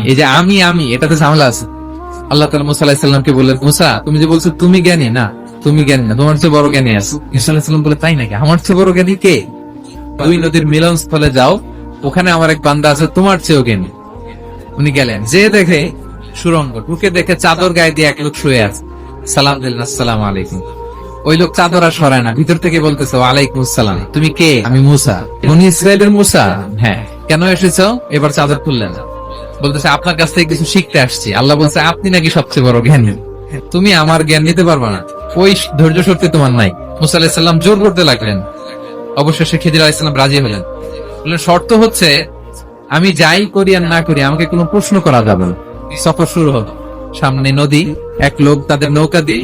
এই যে আমি এটাতে ঝামেলা আছে। আল্লাহ তাআলা মুসা আলাইহিস সালামকে বললেন, মুসা তুমি যে বলছো তুমি জ্ঞানী না, তুমি জ্ঞানী না, তোমার চেয়ে বড় জ্ঞানী আছে। ঈসা আলাইহিস সালাম বলে, তাই নাকি? আমার চেয়ে বড় জ্ঞানী কে? দুই নদীর মিলনস্থলে যাও, ওখানে আমার এক বান্দা আছে তোমার চেয়েও জ্ঞানী। উনি গেলেন, যে দেখে সুরঙ্গ, ঢুকে দেখে চাদর গায়ে দিয়ে এক লোক শুয়ে আছে। সালাম দিলেন, আসসালামু আলাইকুম। ওই লোক চাদর আর সরায় না, ভিতর থেকে বলতেছে, ওয়ালাইকুম আসসালাম, তুমি কে? আমি মুসা। বনি ইসরায়েলের মুসা? হ্যাঁ। কেন এসেছো? এবার চাদর খুললেন, বলতেছে আপনার কাছ থেকে কিছু শিখতে আসছি। আল্লাহ বলছে, আপনি নাকি সবচেয়ে বড় জ্ঞানী, তুমি আমার জ্ঞান নিতে পারবা না, ওই ধৈর্য শক্তি তোমার নাই। মুসা আলাইহিস সালাম জোর করতে লাগলেন। অবশেষে খিজির আলাইহিস সালাম রাজি হলেন। বললেন, শর্ত হচ্ছে আমি যাই করি আর না করি আমাকে কোনো প্রশ্ন করা যাবে না। সফর শুরু হলো। সামনে নদী, এক লোক তাদের নৌকা দিয়ে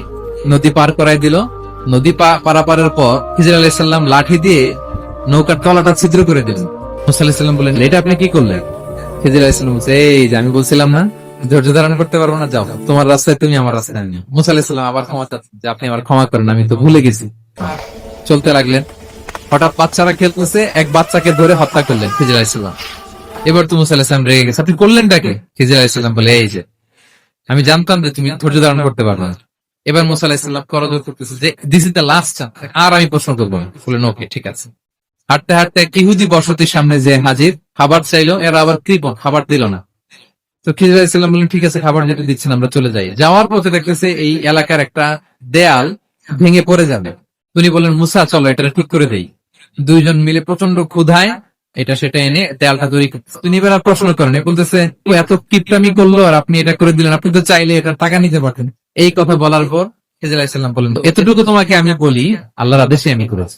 নদী পার করাই দিল। নদী পারাপারের পর খিজির আলাইহিস সালাম লাঠি দিয়ে নৌকার তলাটা ছিদ্র করে দিলেন। মুসা আলাইহিস সালাম বললেন, এটা আপনি কি করলেন? খিজির আলাইহিস সালাম বলছে, এই যে আমি বলছিলাম না ধৈর্য ধারণ করতে পারবো না, যাও তোমার রাস্তায় তুমি, আমার রাস্তায় আমি। মুসা আলাইহিস সালাম আবার ক্ষমা চাচ্ছেন যে আপনি আমার ক্ষমা করেন, আমি তো ভুলে গেছি। চলতে লাগলেন। হঠাৎ বাচ্চারা খেলতেছে, এক বাচ্চাকে ধরে হত্যা করলেন খিজির আলাইহিস সালাম। এবার তো মুসা আলাইহিস সালাম রেগে গেছে, আপনি করলেনটাকে? খিজির আলাইহিস সালাম বলে, এই যে আমি জানতাম যে তুমি ধৈর্য ধারণ করতে পারবে না। এবার মুসা আলাইহিস সালাম করজোর করতেছে যে this is the last chance, আর আমি প্রশ্ন করবো না। বললেন, ওকে ঠিক আছে। হাঁটতে হাঁটতে এক ইহুদি বসতির সামনে যে হাজির, খাবার চাইলো, এরা আবার কৃপণ, খাবার দিল না। তো খিজির আলাইহিস সালাম বললেন, ঠিক আছে, খাবার যেটা দিচ্ছেন আমরা চলে যাই। যাওয়ার পথে দেখতেছে এই এলাকার একটা দেয়াল ভেঙে পড়ে যাবে। উনি বললেন, মুসা চলো এটা ঠিক করে দেই। দুইজন মিলে প্রচন্ড ক্ষুধায় এটা সেটা এনে দেয়ালটা তৈরি করতেছে। তিনি এবার আর প্রশ্ন করেন, বলতেছে, ও এত কিপটামি করলো আর আপনি এটা করে দিলেন, আপনি তো চাইলে এটা টাকা নিতে পারতেন। এই কথা বলার পর খিজির আলাইহিস সালাম বললেন, এতটুকু তোমাকে আমি বলি, আল্লাহর আদেশে আমি করেছি।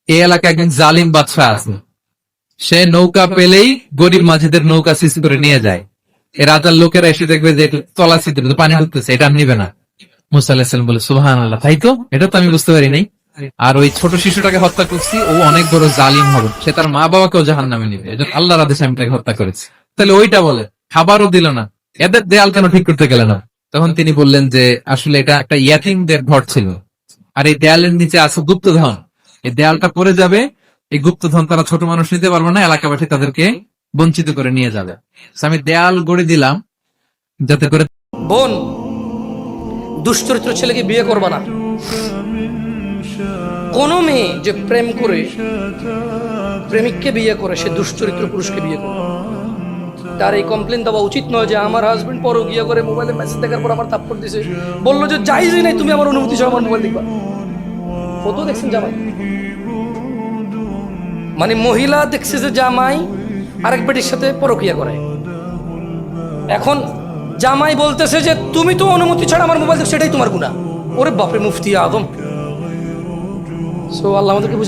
এই এলাকায় একজন জালিম বাদশাহ আছে, সে নৌকা পেলেই গরিব মাঝিদের নৌকা সিজ করে নিয়ে যায়। এই রাজার লোকেরা এসে দেখবে যে তলা ছিদ্র, পানি ঢুকতেছে, এটা নিবে না। মুসা আলাইহিস সালাম বলে, সুবহানাল্লাহ, তাই তো, এটা তো আমি বুঝতে পারি নাই। আর ওই ছোট শিশুটাকে হত্যা করছি, ও অনেক বড় জালিম হবে, সে তার মা বাবাকেও জাহান্নামে নিবে, এটা আল্লাহর আদেশে আমি তাকে হত্যা করেছি। তাহলে ওইটা বলে, খাবারও দিল না, এদের দেয়াল কেন ঠিক করতে গেল না? তখন তিনি বললেন যে আসলে এটা একটা ইয়াতীমদের ঘর ছিল, আর এই দেয়ালের নিচে আছে গুপ্তধন। এই দেয়ালটা পড়ে যাবে, এই গুপ্তধন তারা ছোট মানুষ নিতে পারবে না, এলাকাবাসী তাদেরকে বঞ্চিত করে নিয়ে যাবে। আমি দেয়াল গড়ে দিলাম যাতে করে। বোন, দুশ্চরিত্র ছেলেকে বিয়ে করবা না। কোন মেয়ে যে প্রেম করে প্রেমিককে বিয়ে করে, সে দুশ্চরিত্র পুরুষকে বিয়ে করে। তার এই কমপ্লেন দেওয়া উচিত নয় যে আমার হাজবেন্ড পরকীয়া করে মোবাইলে মেসেজ দেখার পর আমার থাপ্পড় দিছে, বললো যে জায়েজই নাই, তুমি আমার অনুমতি ছাড়া আমার মোবাইল দেখবা। ফটো দেখছেন জামাই, মানে মহিলা দেখছে যে জামাই আরেক বেটির সাথে পরকীয়া করে। এখন জামাই বলতেছে যে তুমি তো অনুমতি ছাড়া আমার মোবাইল দেখছো, সেটাই তোমার গুনাহ। ওরে বাপরে, মুফতি আদম। সো আল্লাহ আমাদেরকে বুঝে